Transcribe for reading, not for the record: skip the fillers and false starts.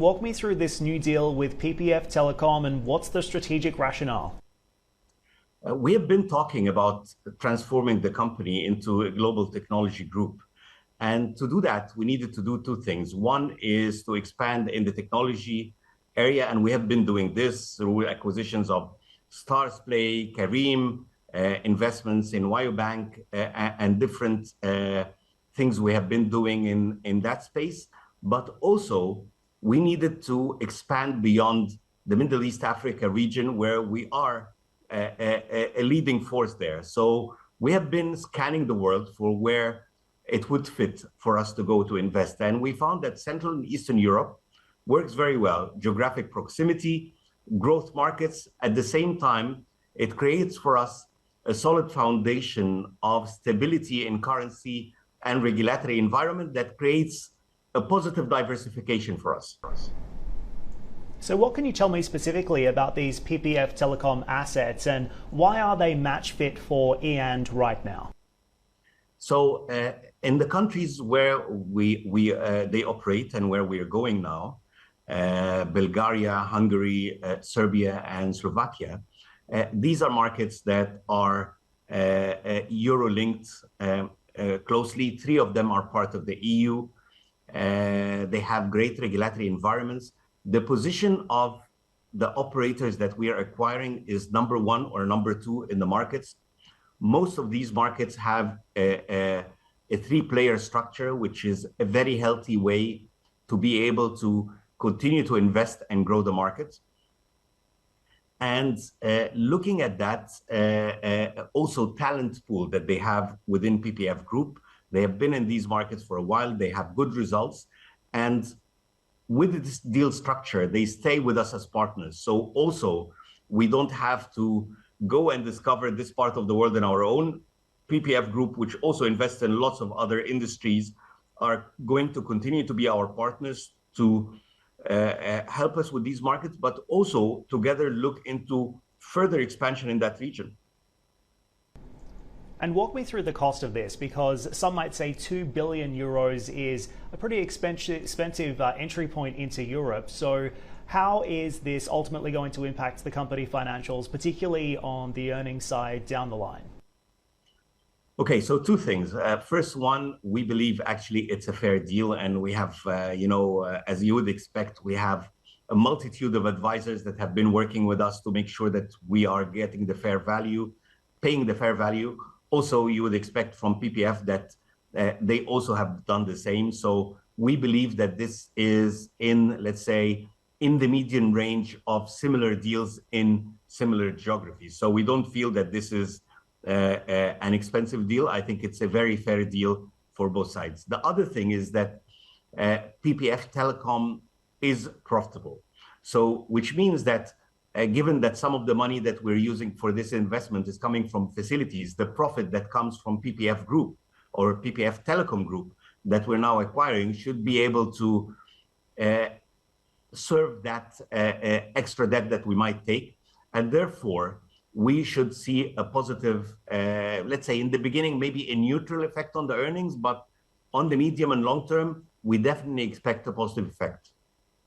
Walk me through this new deal with PPF Telecom and what's the strategic rationale? We have been talking about transforming the company into a global technology group. And to do that, we needed to do two things. One is to expand in the technology area, and we have been doing this through acquisitions of Stars Play, Kareem, investments in Wyobank, and different things we have been doing in that space. But also, we needed to expand beyond the Middle East Africa region, where we are a leading force there. So we have been scanning the world for where it would fit for us to go to invest. And we found that Central and Eastern Europe works very well. Geographic proximity, growth markets. At the same time, it creates for us a solid foundation of stability in currency and regulatory environment that creates a positive diversification for us. So what can you tell me specifically about these PPF Telecom assets and why are they match fit for EAND right now? So in the countries where they operate and where we are going now, Bulgaria, Hungary, Serbia, and Slovakia, these are markets that are Euro-linked closely. 3 of them are part of the EU. They have great regulatory environments. The position of the operators that we are acquiring is number 1 or number 2 in the markets. Most of these markets have a 3-player structure, which is a very healthy way to be able to continue to invest and grow the markets. And looking at that, also talent pool that they have within PPF Group, they have been in these markets for a while, they have good results. And with this deal structure, they stay with us as partners. So also, we don't have to go and discover this part of the world in our own. PPF Group, which also invests in lots of other industries, are going to continue to be our partners to help us with these markets, but also together look into further expansion in that region. And walk me through the cost of this, because some might say 2 billion euros is a pretty expensive entry point into Europe. So how is this ultimately going to impact the company financials, particularly on the earnings side down the line? Okay, so 2 things. First one, we believe actually it's a fair deal, and we have, as you would expect, we have a multitude of advisors that have been working with us to make sure that we are getting the fair value, paying the fair value. Also, you would expect from PPF that they also have done the same. So we believe that this is in, let's say, in the median range of similar deals in similar geographies. So we don't feel that this is an expensive deal. I think it's a very fair deal for both sides. The other thing is that PPF Telecom is profitable. So which means that given that some of the money that we're using for this investment is coming from facilities, the profit that comes from PPF Group or PPF Telecom Group that we're now acquiring should be able to serve that extra debt that we might take. And therefore, we should see a positive, let's say in the beginning, maybe a neutral effect on the earnings, but on the medium and long term, we definitely expect a positive effect.